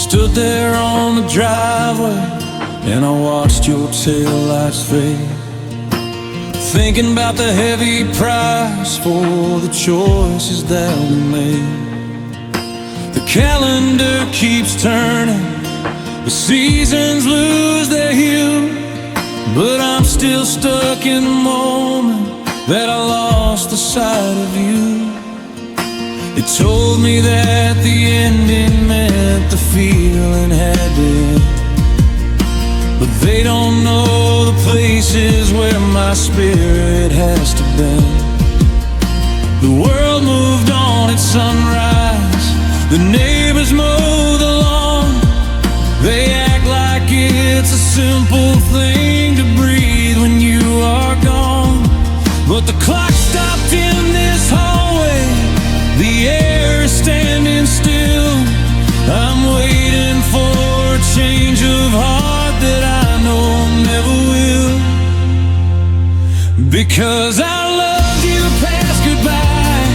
Stood there on the driveway and I watched your taillights fade, thinking about the heavy price for the choices that we made. The calendar keeps turning, the seasons lose their hue, but I'm still stuck in the moment that I lost the sight of you. It told me that the ending meant the feeling had to end, but they don't know the places where my spirit has to bend. The world moved on at sunrise, the neighbors mow the lawn. They act like it's a simple thing to breathe when you are gone, but the clock stopped in this hallway, the air is standing still. I'm waiting for a change of heart that I know never will, because I loved you past goodbye,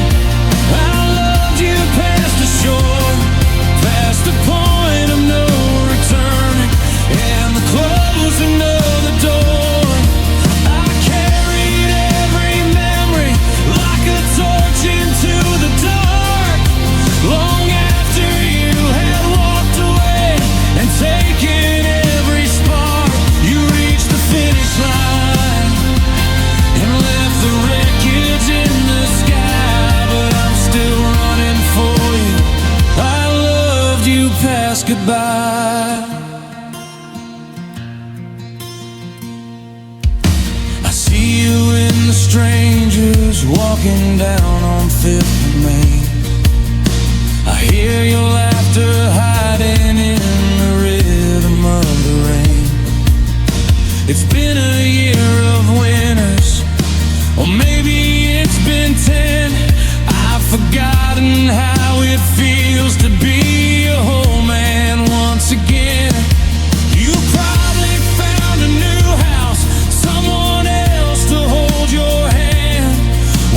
I loved you past the shore, past the point of no return and the closing of the door. I carried every memory like a torch into the dark, long after you had walked away and taken every spark. You reached the finish line and left the wreckage in the sky, but I'm still running for you. I loved you past goodbye. I see you in the strangers walking down on 5th and Main. I hear your laughter hiding in the rhythm of the rain. It's been a year of winters, or maybe it's been 10. I've forgotten how it feels to be a whole man once again. You probably found a new house, someone else to hold your hand,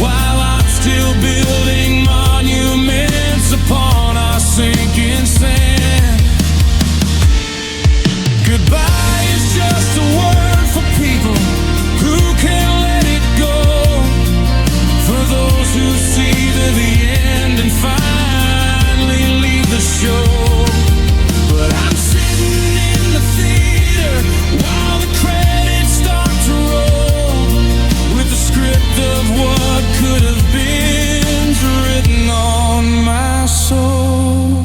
while I'm still building monuments upon our sinking sand. Goodbye is just a word for people who can't let it go, for those who see to the end and finally leave the show. But I'm sitting in the theater while the credits start to roll, with the script of what could have been written on my soul.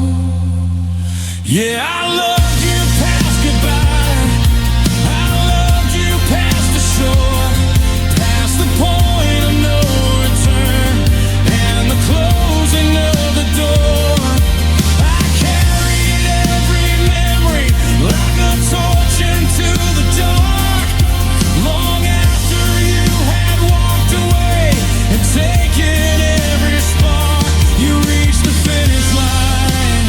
Yeah, I loved you past goodbye, I loved you past the shore, past the point of no return and the closing of the door. I carried every memory like a torch into the dark, long after you had walked away and taken every spark. You reached the finish line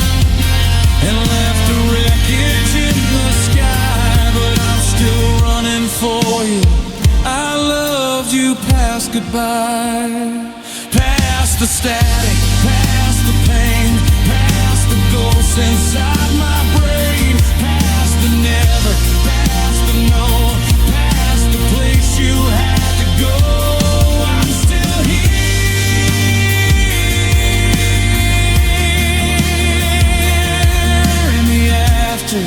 and left the wreckage in the sky, but I'm still running for you. I loved you past goodbye, past the static, past the pain, past the ghosts inside my brain, past the never, past the no, past the place you had to go. I'm still here in the after.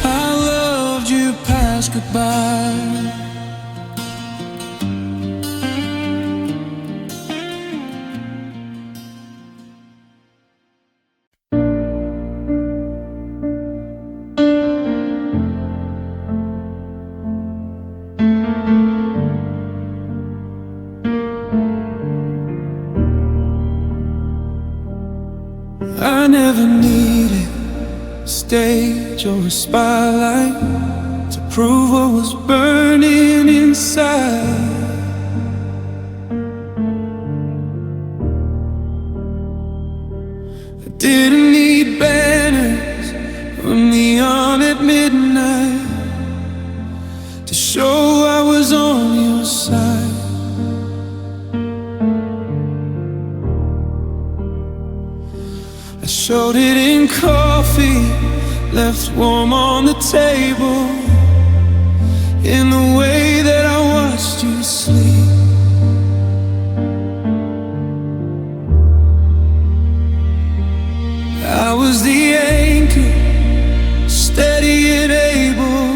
I loved you past goodbye. I never needed a stage or a spotlight to prove what was burning inside. I didn't need banners or neon at midnight to show I was on your side. I showed it in coffee left warm on the table, in the way that I watched you sleep. I was the anchor, steady and able,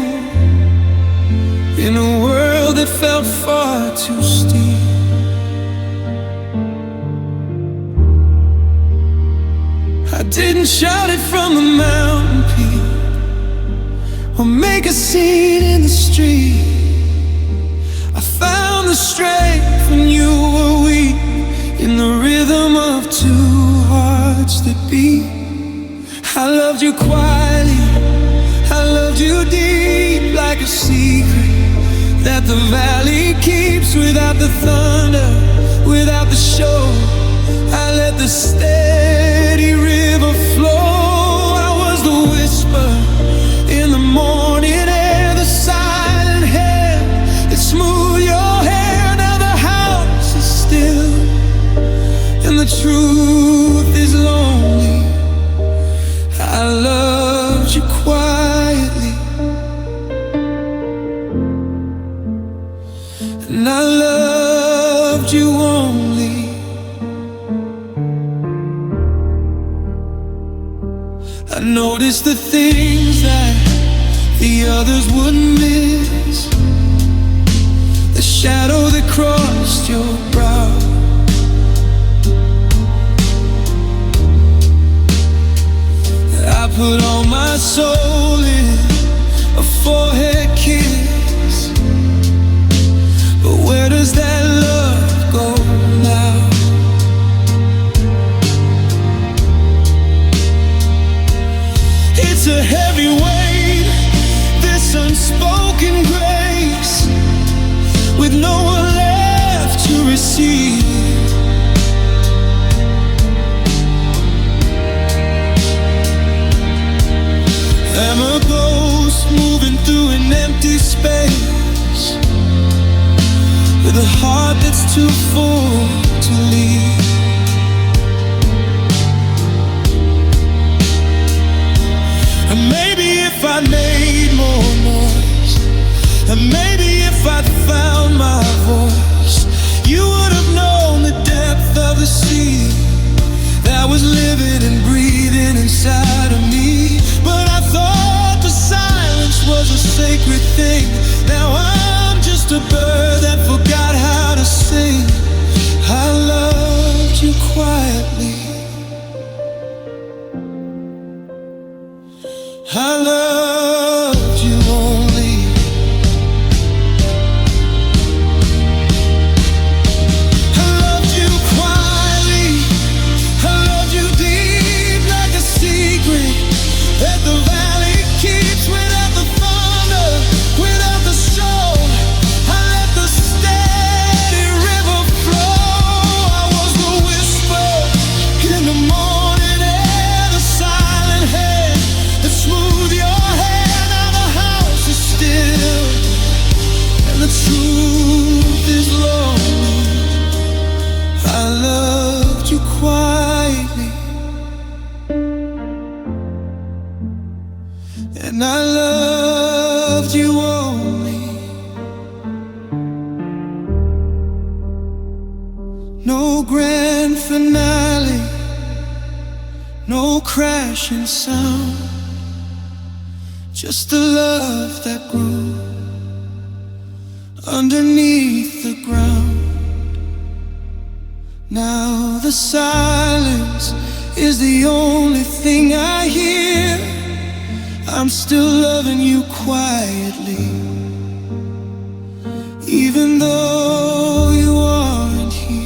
in a world that felt far too steep. I didn't shout it from the mountain peak, or make a scene in the street. I found the strength when you were weak, in the rhythm of two hearts that beat. I loved you quietly, I loved you deep, like a secret that the valley keeps. Without the thunder, without the show, I let the steady river flow. I was the whisper in the morning air, the silent hand that smoothed your hair. Now the house is still, and the truth is lonely. I loved you quietly, and I loved you only. I noticed the things that the others wouldn't miss, the shadow that crossed your brow. I put all my soul in a forehead kiss, but where does that love go now? It's a heavy weight, this unspoken grace, with no one left to receive. I'm a ghost moving through an empty space, with a heart that's too full to leave. And maybe if I made more noise, and maybe if I'd found my voice, you would have known the depth of the sea that was living and breathing inside of me. But I thought the silence was a sacred thing. Now I'm just a bird that forgot how to sing. I loved you quietly, I loved you only. I loved you quietly, I loved you deep, like a secret that the valley keeps. Without the thunder, without the show, I let the steady river flow. I was the whisper in the morning air, the silent hand that smooth your hair. Now the house is still, and the truth is lonely. I loved you quietly, and I loved you only. No grand finale, no crashing sound, just the love that grew underneath the ground. Now the silence is the only thing I hear. I'm still loving you quietly, even though you aren't here.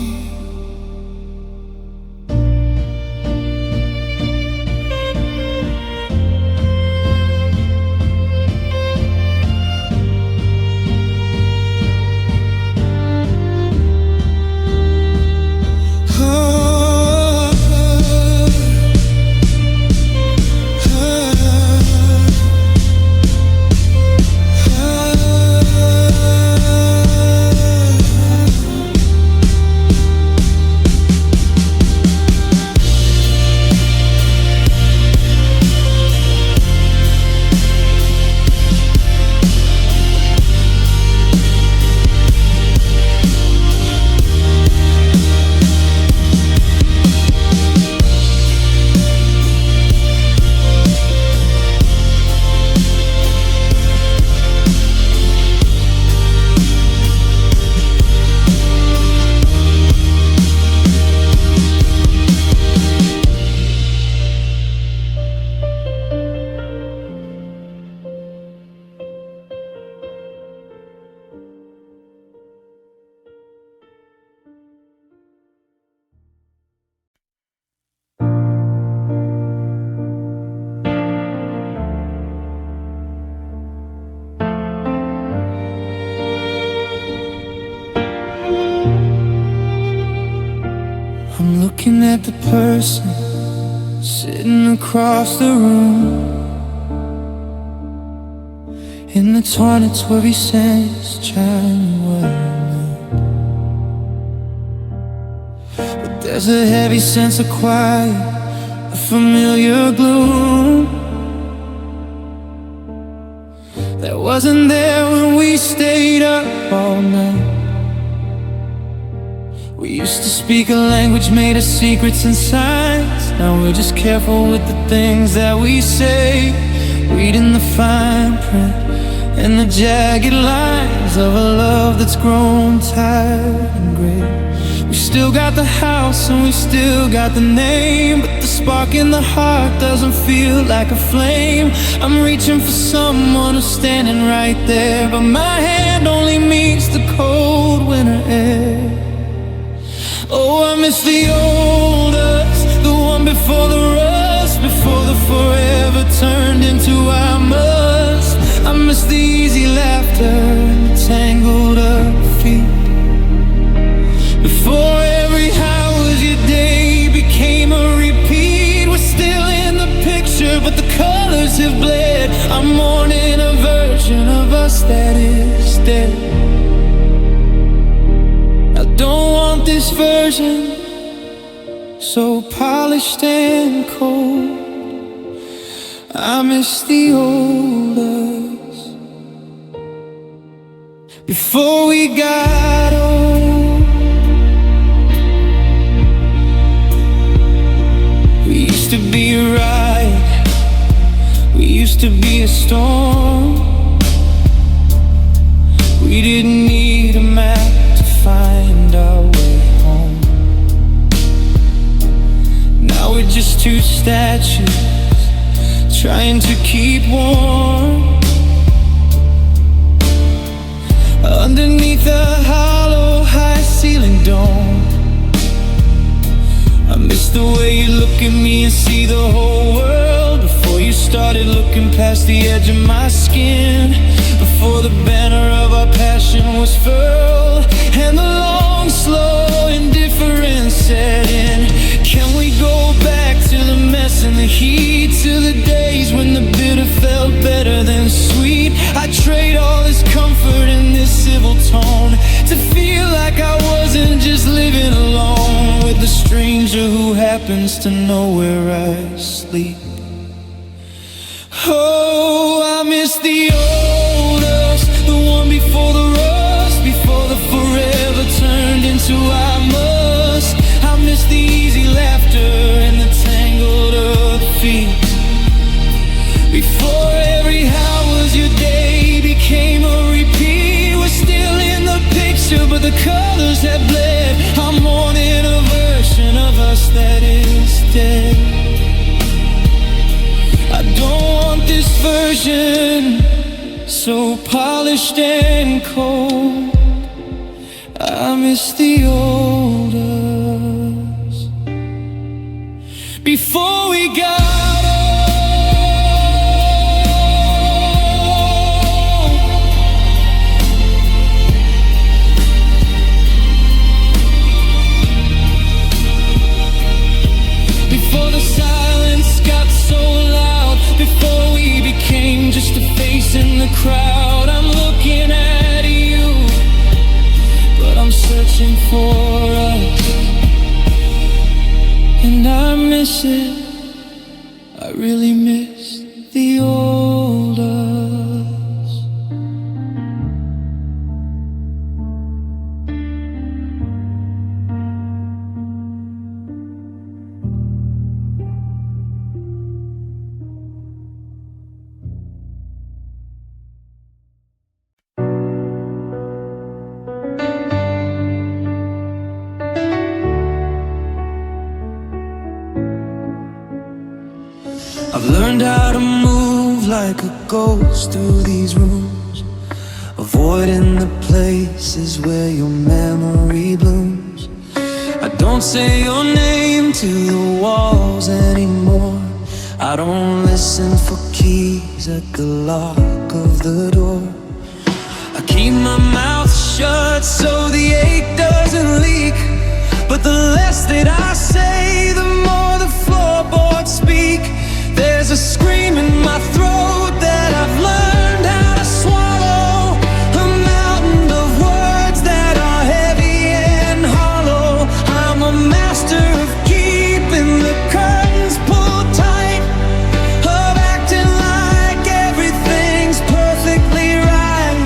at the person sitting across the room. In the toilets where he says January. But there's a heavy sense of quiet, a familiar gloom that wasn't there when we stayed up all night. We used to speak a language made of secrets and signs. Now we're just careful with the things that we say, reading the fine print and the jagged lines of a love that's grown tired and gray. We still got the house and we still got the name, but the spark in the heart doesn't feel like a flame. I'm reaching for someone who's standing right there, but my hand only meets the cold winter air. Oh, I miss the old us, the one before the rust, before the forever turned into I must. I miss the easy laughter and the tangled up feet. Before every how was your day became a repeat. We're still in the picture, but the colors have bled. I'm mourning a version of us that is dead. I don't want this version so polished and cold. I miss the old us before we got old. We used to be a riot, we used to be a storm. We didn't need a map to find our way home. Now we're just two statues trying to keep warm underneath a hollow high-ceiling dome. I miss the way you look at me and see the whole world before you started looking past the edge of my skin, before the banner of our passion was furled and the long, slow indifference set in. Can we go back to the mess and the heat, to the days when the bitter felt better than sweet? I trade all this comfort in this civil tone to feel like I wasn't just living alone with a stranger who happens to know where I sleep. Oh, I miss the old us, the one before the rust, before the forever turned into I must. I miss the easy laughter and the tangled up feet. Before every how was your day became a repeat. We're still in the picture, but the colors have bled. I'm mourning a version of us that is dead. I don't want this version so polished and cold. I miss the old us before we got old. Before the silence got so loud, before we became just a face in the crowd. I'm looking at you, but I'm searching for us, and I miss it. I really miss the old us. I've learned how to move like a ghost through these rooms, avoiding the places where your memory blooms. I don't say your name to the walls anymore. I don't listen for keys at the lock of the door. I keep my mouth shut so the ache doesn't leak, But the less that I say, the more the floorboards speak. There's a scream in my throat that I've learned how to swallow, a mountain of words that are heavy and hollow. I'm a master of keeping the curtains pulled tight, of acting like everything's perfectly right.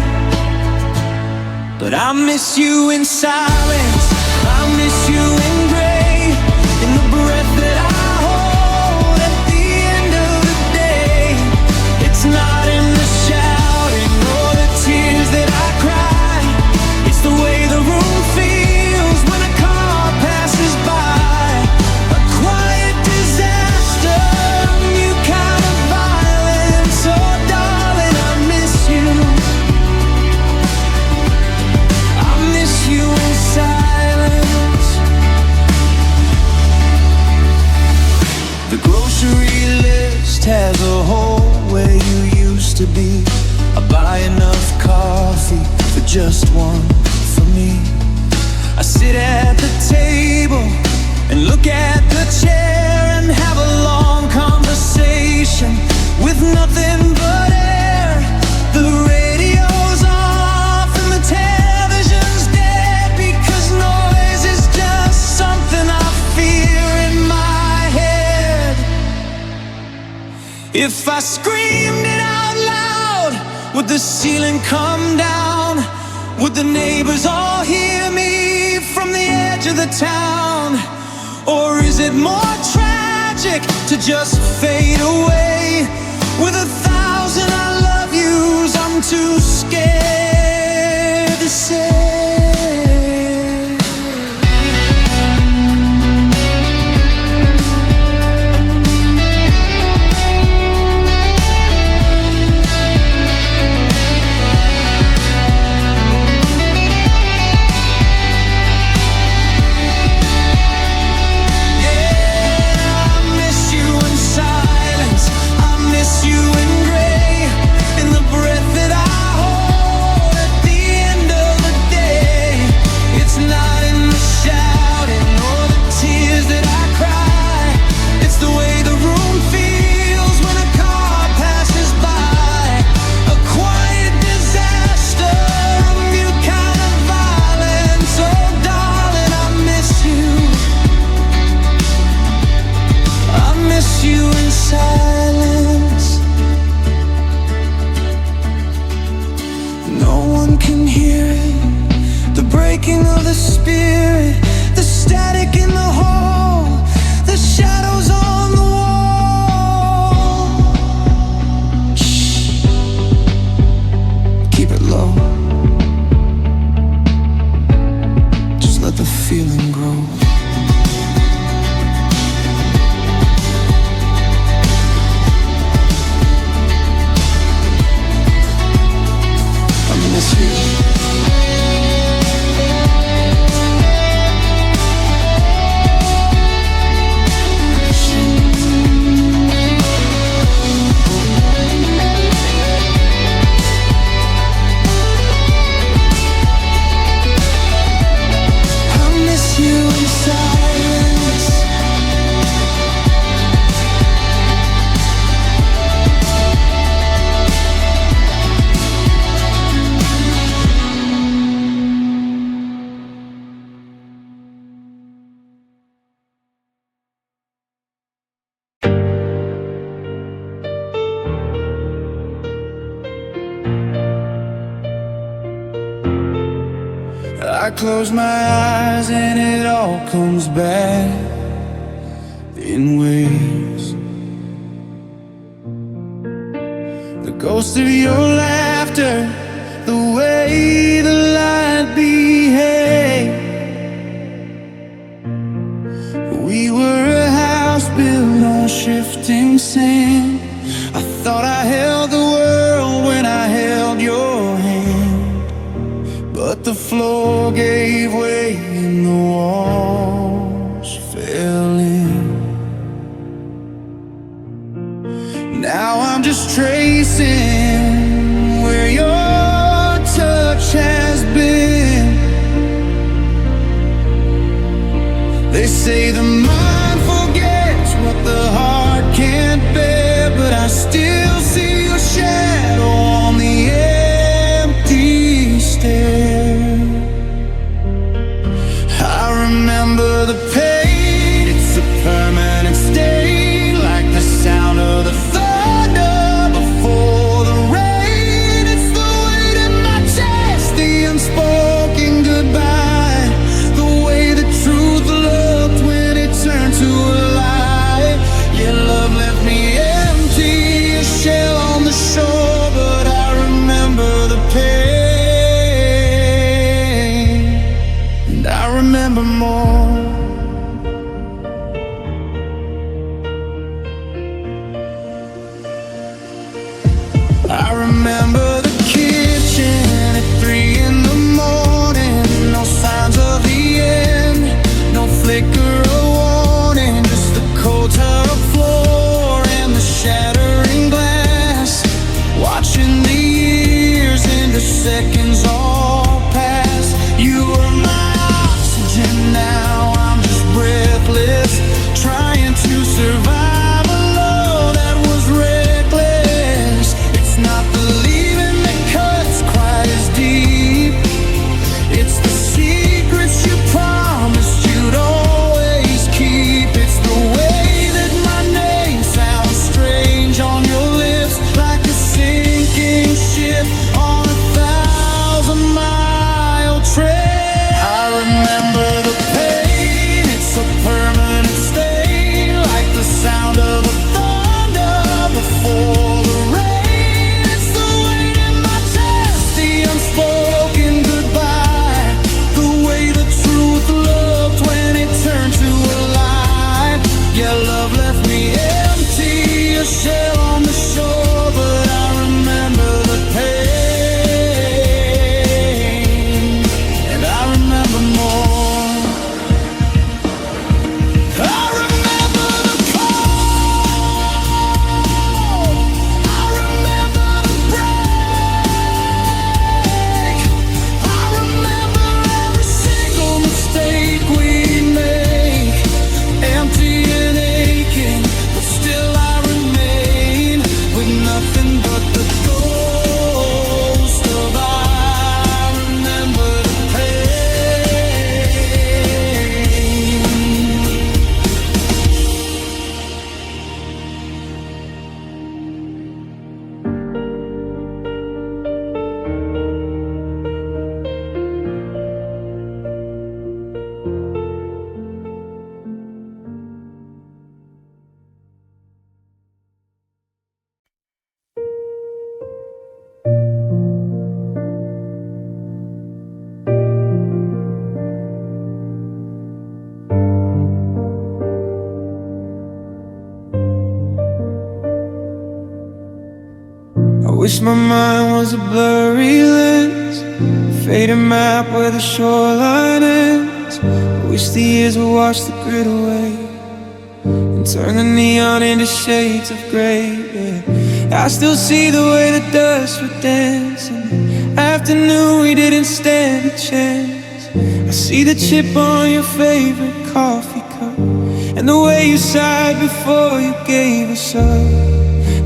But I miss you in silence, I miss you in gray, in the breath that I hold at the end of the day. It's not in the shouting or the tears that I cry, it's the way the room feels when a car passes by. A quiet disaster, a new kind of violence. Oh darling, I miss you, I miss you in silence. The grocery list has a hole where you used to be. I buy enough coffee for just one for me. I sit at the table and look at the chair and have a long conversation with nothing but air. The radio's off and the television's dead, because noise is just something I fear in my head. If I screamed it out loud, would the ceiling come down? Would the neighbors all hear me from the edge of the town? Or is it more tragic to just fade away with 1,000 I love yous I'm too scared to say? Of the spirit, the static in the hall, the shadows on the wall. Shh, keep it low, just let the feeling grow. I miss you. I close my eyes and it all comes back in waves. The ghost of your laughter, the way the light behaved. We were a house built on shifting sand. I thought I held the world when I held your hand, but the floor gave way and the walls fell in. Now I'm just tracing where your touch had seconds all pass. You were my oxygen, now I'm just breathless, trying to survive a love that was reckless. It's not the leaving that cuts quite as deep, it's the secrets you promised you'd always keep. It's the way that my name sounds strange on your lips, like a sinking ship on a 1,000-mile trip. I remember the pain, it's a permanent stain, like the sound of the thunder before the rain. It's the weight in my chest, the unspoken goodbye, the way the truth looked when it turned to a lie. Yeah, love left me empty, a shell on the shore, but I remember the pain, and I remember more. I remember the cold, I remember the break, I remember every single mistake we make, empty and aching, but still I remain with nothing but the ghost of I remember the pain. I wish my mind was a blurry lens, faded map where the shoreline ends. I wish the years would wash the grit away and turn the neon into shades of gray. Yeah. I still see the way the dust would dance, and afternoon we didn't stand a chance. I see the chip on your favorite coffee cup, and the way you sighed before you gave us up.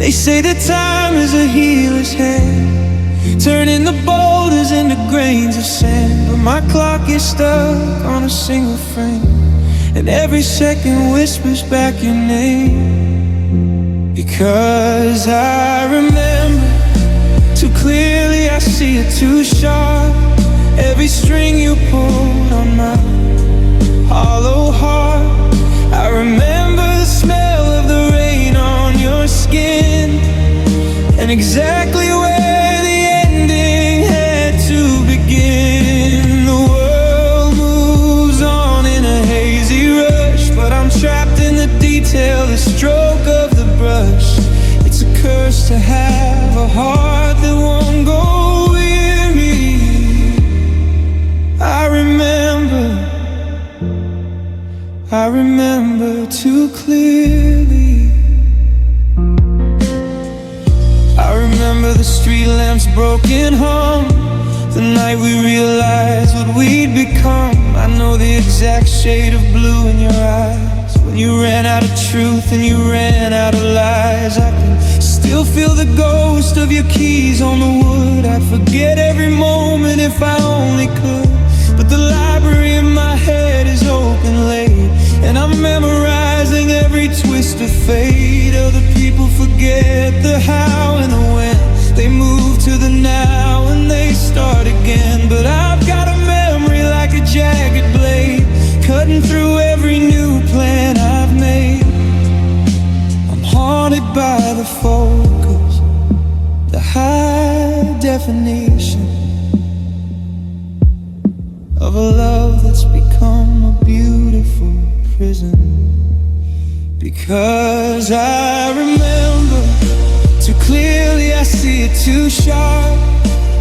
They say that time is a healer's hand, turning the boulders into grains of sand. But my clock is stuck on a single frame, and every second whispers back your name. Because I remember too clearly, I see it too sharp, every string you pulled on my hollow heart. I remember the smell of the rain on your skin, and exactly where the ending had to begin. The world moves on in a hazy rush, but I'm trapped in the detail, the stroke of the brush. It's a curse to have a heart that won't go weary. I remember too clearly. I remember the street lamp's broken hum, the night we realized what we'd become. I know the exact shade of blue in your eyes, when you ran out of truth and you ran out of lies. I can still feel the ghost of your keys on the wood. I'd forget every moment if I only could, but the library in my head is open late, and I'm memorizing every twist of fate. Other people forget the how and the when, they move to the now and they start again. But I've got a memory like a jagged blade, cutting through every new plan I've made. I'm haunted by the focus, the high definition of a love that's become a beautiful prison. Because I remember too clearly, I see it too sharp,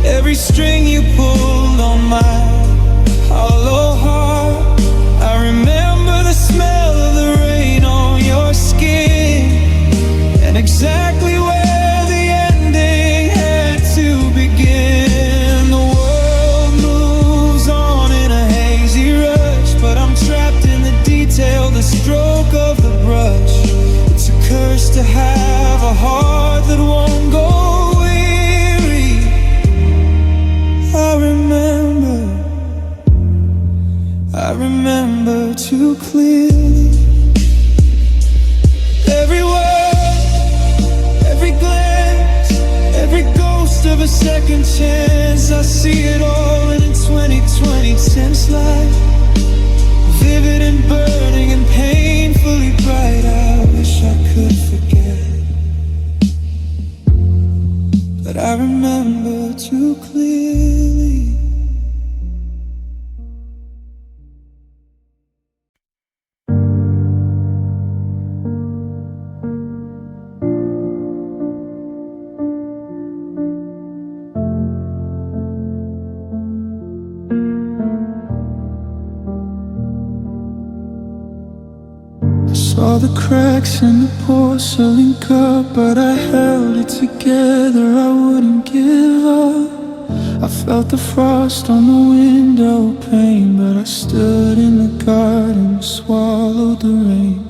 every string you pulled on my hollow heart. I remember the smell of the rain on your skin, and exactly where the ending had to begin. The too clearly. Every word, every glance, every ghost of a second chance, I see it all in 2020 tense light. Vivid and burning and painfully bright. I wish I could forget, but I remember too clearly. Saw the cracks in the porcelain cup, but I held it together, I wouldn't give up. I felt the frost on the window pane, but I stood in the garden and swallowed the rain.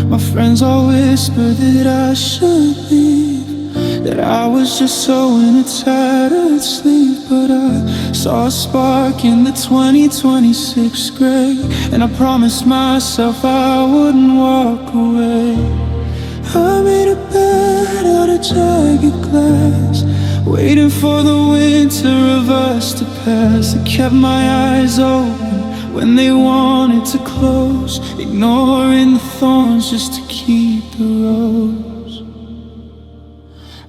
My friends all whispered that I should leave, that I was just so in a tattered sleep. But I saw a spark in the 2026 gray, and I promised myself I wouldn't walk away. I made a bed out of jagged glass, waiting for the winter of us to pass. I kept my eyes open when they wanted to close, ignoring the thorns just to keep the rose.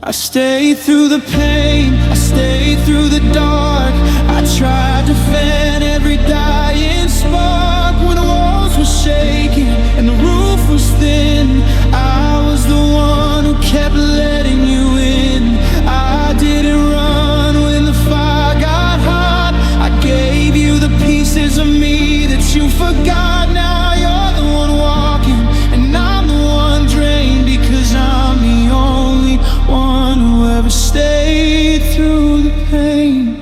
I stayed through the pain, I stayed through the dark. I tried to fan every dying spark. When the walls were shaking and the roof was thin, I was the one who kept letting you in. I didn't run when the fire got hot. I gave you the pieces of me that you forgot. Now you're the one walking and I'm the one drained, because I'm the only one who ever stayed through the pain.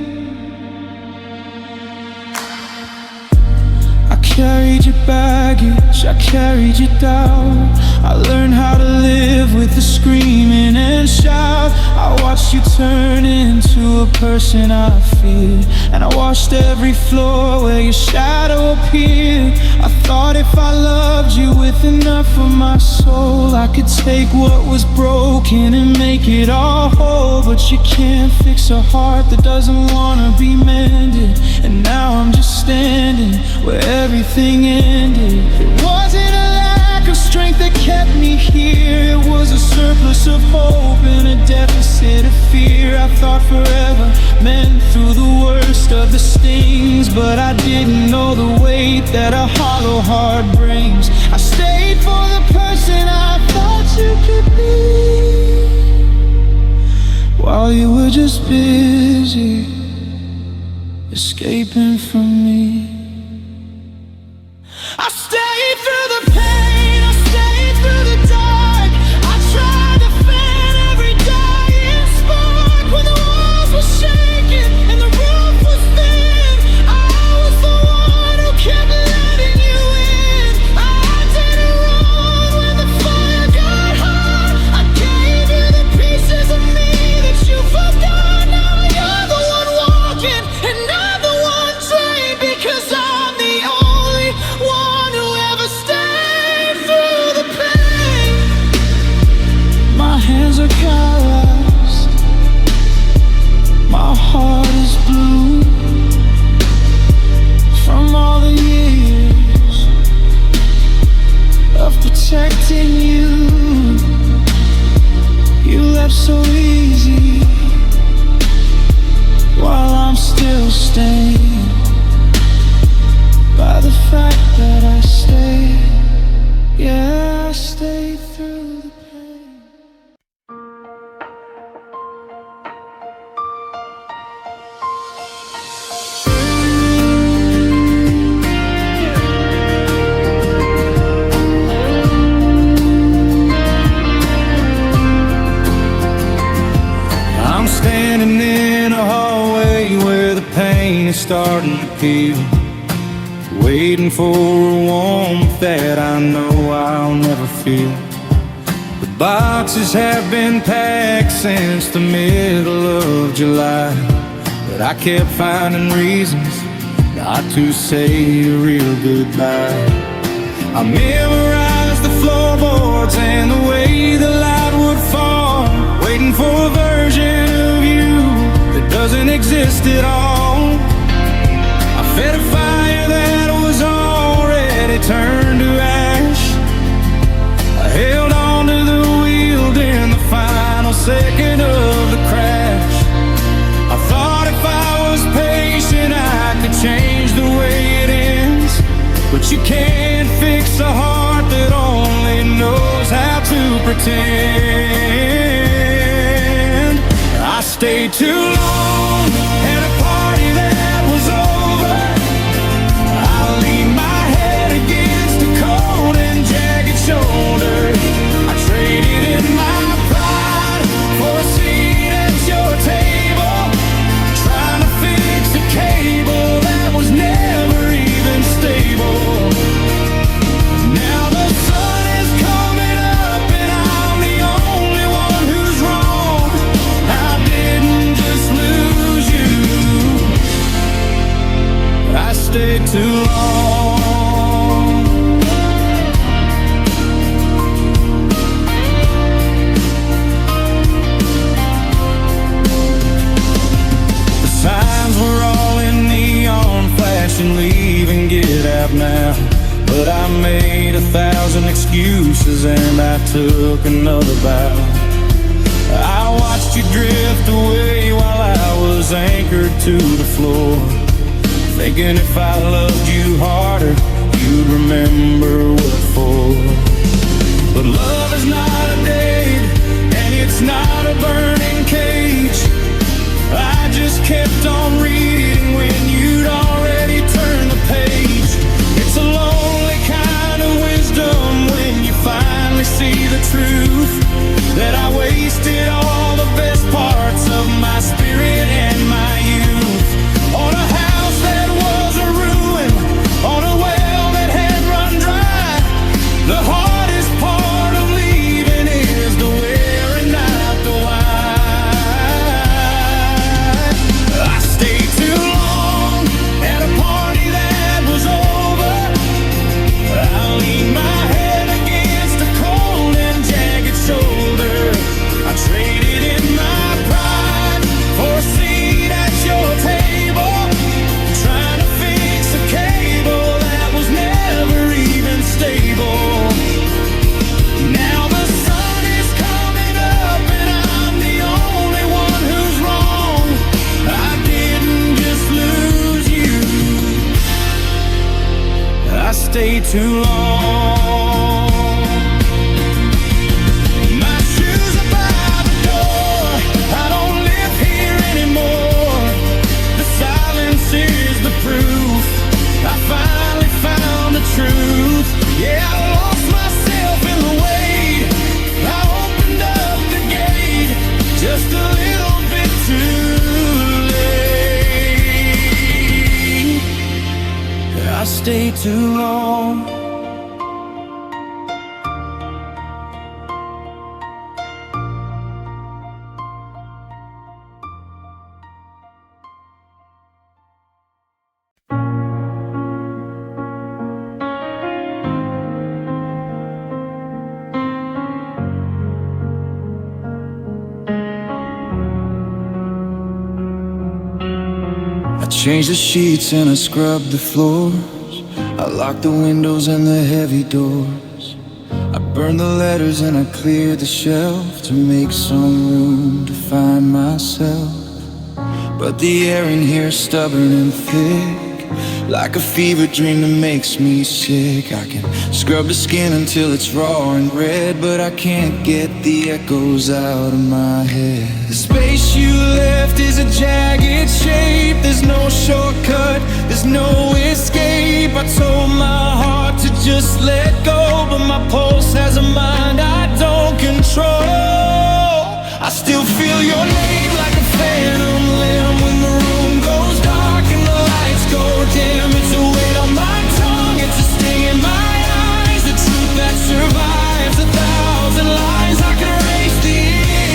I carried your baggage, I carried your doubt. I learned how to live with the screaming and shout. I watched you turn into a person I feared, and I washed every floor where your shadow appeared. I thought if I loved you with enough of my soul, I could take what was broken and make it all whole. But you can't fix a heart that doesn't wanna be mended, and now I'm just standing where everything ended. It wasn't a lack of strength that kept me here, it was a surplus of hope and a deficit of fear. I thought forever meant through the worst of the stings, but I didn't know the weight that a hollow heart brings. I stayed for the person I thought you could be, while you were just busy escaping from me. I stayed through the pain, I stayed through the dark. I tried to fan every dying spark. When the walls were shaking and the roof was thin, I was the one who kept letting you in. I didn't run when the fire got hot. I gave you the pieces of me that you forgot. Now you're the one walking and I'm the one drained, because I'm the only one who ever stayed through the pain. My hands are calloused, my heart is blue, from all the years of protecting you. You left so easy, while I'm still staying by the fact that I stayed. Yeah, I stayed through the pain. I'm standing in a hallway where the pain is starting to peel, waiting for a warmth that I know I'll never feel. The boxes have been packed since the middle of July, but I kept finding reasons not to say a real goodbye. I memorized the floorboards and the way the light would fall, waiting for a version of you that doesn't exist at all. I fed a fire that was already turned to ash. I held on to the wheel during the final second of the crash. I thought if I was patient I could change the way it ends, but you can't fix a heart that only knows how to pretend. I stayed too long at a party that was over. I leaned my head against a cold and jagged shoulder. I traded in my pride for a seat at your table, trying to fix a cable that was never even stable. Now the sun is coming up and I'm the only one who's wrong. I didn't just lose you, I stayed too long. The signs were all in neon, flashing, leave and get out now. But I made 1,000 excuses and I took another bow. I watched you drift away while I was anchored to the floor, thinking if I loved you harder, you'd remember what for. But love is not a date, and it's not a burning cage. I just kept on reading when you'd already turned the page. It's a lonely kind of wisdom when you finally see the truth, that I wasted all the best parts of my spirit and my youth on a house that was a ruin, on a well that had run dry. The hardest part of leaving is the where and not the why. I stayed too long at a party that was over. I leaned my head against a cold and jagged shoulder. I traded in my pride for a seat at your table, trying to fix a cable that was never even stable. Now the sun is coming up and I'm the only one who's wrong. I didn't just lose you, I stayed too long. My shoes are by the door, I don't live here anymore. The silence is the proof, I finally found the truth. Yeah, I lost myself in the wait, I opened up the gate just a little bit too late. I stayed too long. I changed the sheets and I scrubbed the floors. I locked the windows and the heavy doors. I burned the letters and I cleared the shelf to make some room to find myself. But the air in here is stubborn and thick, like a fever dream that makes me sick. I can scrub the skin until it's raw and red, but I can't get the echoes out of my head. The space you left is a jagged shape. There's no shortcut, there's no escape. I told my heart to just let go, but my pulse has a mind I don't control. I still feel your name like a phantom limb when the room goes dark and the lights go dim. It's a weight on my tongue, it's a sting in my eyes, the truth that survives 1,000 lies. I can erase the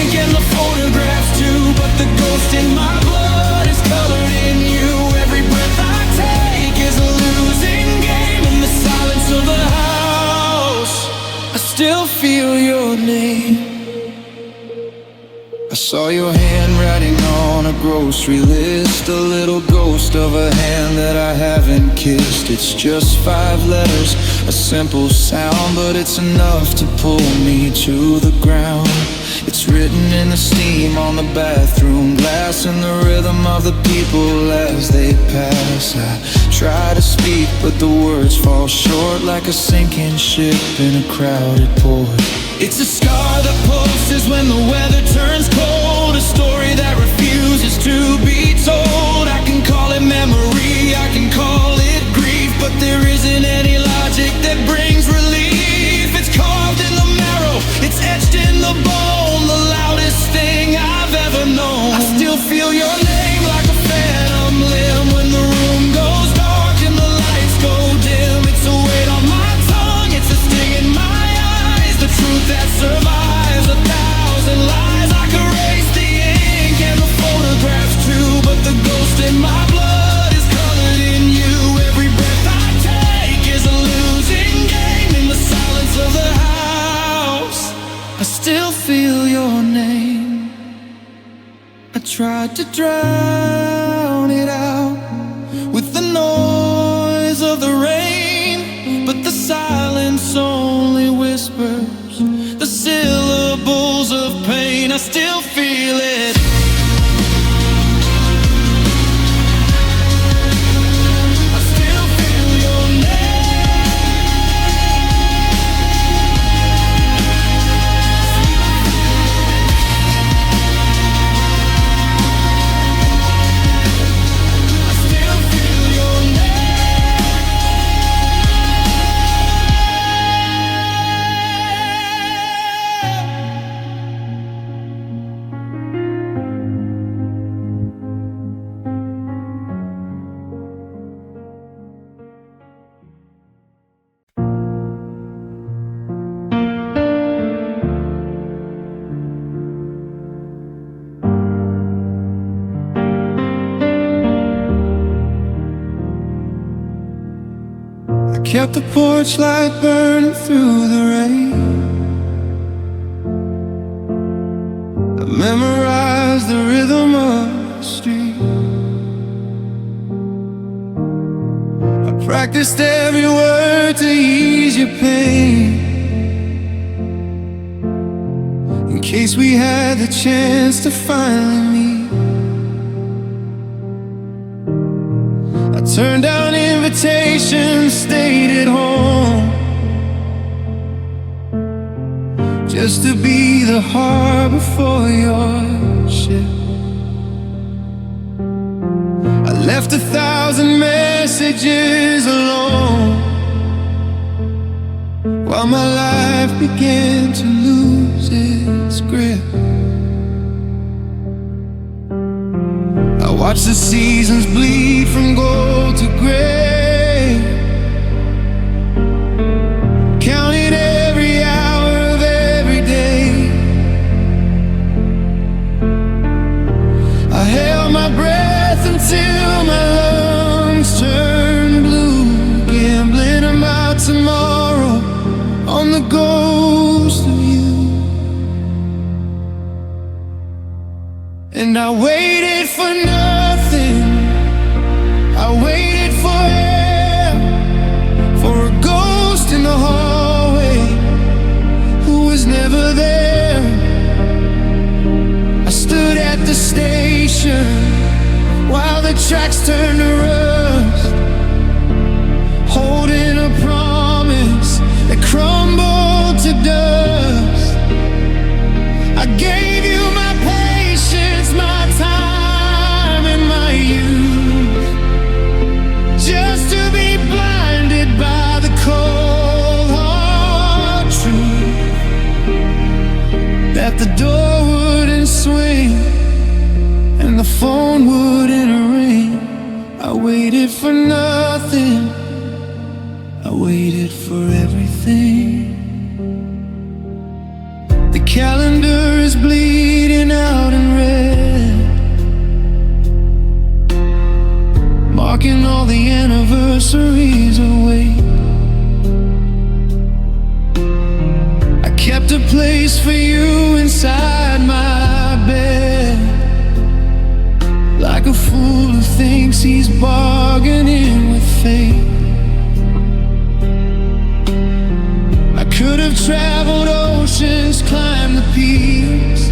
ink and the photographs too, but the ghost in my blood is colored in you. Every breath I take is a losing game in the silence of the house. name. I saw your handwriting on a grocery list, a little ghost of a hand that I haven't kissed. It's just 5 letters, a simple sound, but it's enough to pull me to the ground. It's written in the steam on the bathroom glass, and the rhythm of the people as they pass. I try to speak, but the words fall short, like a sinking ship in a crowded port. It's a scar that pulses when the weather turns cold, a story that refuses to be told. I can call it memory, I can call it grief, but there isn't any logic that brings relief. It's carved in the marrow, it's etched in the bone, the loudest thing I've ever known. I still feel your name like a phantom limb when the room goes dark and the lights go dim. It's a weight on my tongue, it's a sting in my eyes, the truth that survives 1,000 lies. I can erase the ink and the photographs too, but the ghost in my blood is colored in you. Every breath I take is a losing game in the silence of the house. I still feel your name. I tried to drown it out with the noise of the rain, but the silence only whispers the syllables of pain. I still feel it. I still feel your kept the porch light burning through the rain. I memorized the rhythm of the street. I practiced every word to ease your pain, in case we had the chance to finally meet. I turned down invitations, stayed at home, just to be the harbor for your ship. I left 1,000 messages alone, while my life began to lose its grip. I watched the seasons bleed from gold to gray, counted every hour of every day. I held my breath until my lungs turned blue, gambling about tomorrow on the ghost of you. And I waited for nothing, I waited for air, for a ghost in the hallway who was never there. I stood at the station while the tracks turned to rust, holding a promise that crumbled to dust. I gave you my patience, my time and my youth, just to be blinded by the cold hard truth that the door wouldn't swing and the phone wouldn't ring. I waited for nothing, I waited for everything. The calendar is bleeding out in red, marking all the anniversaries away. I kept a place place for you inside my bed, like a fool who thinks he's bargaining with fate. I could have traveled oceans, climbed the peaks.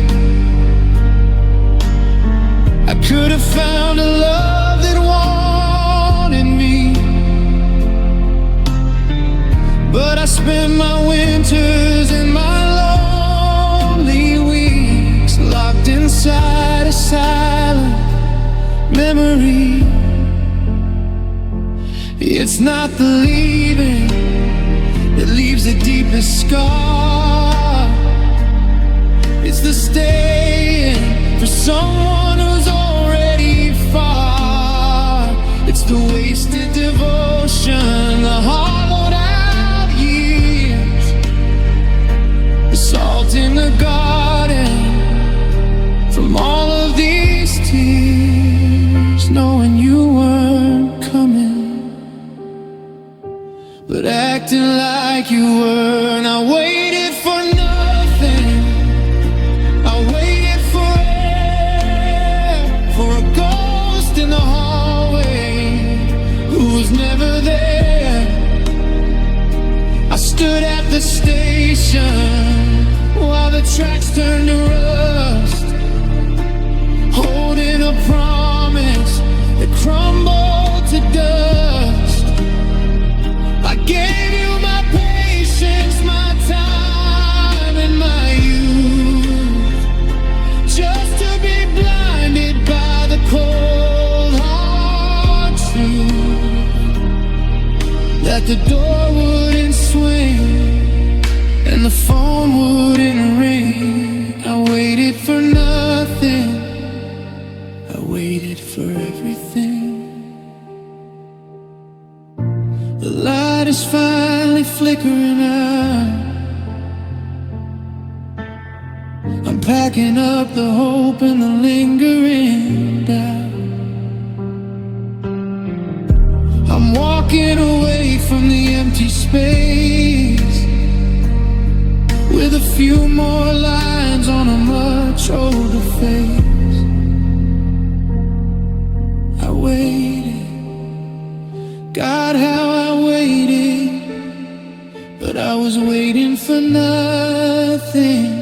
I could have found a love that wanted me, but I spent my winters and my lonely weeks locked inside a silent memory. It's not the leaving that leaves the deepest scar, it's the staying for someone who's already far. It's the wasted devotion, the hollowed out years, the salt in the garden from all of these tears, knowing you weren't coming, but acting like you were. And I waited for nothing, I waited for air, for a ghost in the hallway who was never there. I stood at the station while the tracks turned to rust, holding a promise that crumbled to dust. I gave you my patience, my time and my youth, just to be blinded by the cold hard truth that the door wouldn't swing and the phone wouldn't ring. I waited for nothing, I waited for everything. The light is finally flickering out. I'm packing up the hope and the lingering doubt. I'm walking away from the empty space with a few more lines on a much older face. I waited, God, how I waited, but I was waiting for nothing.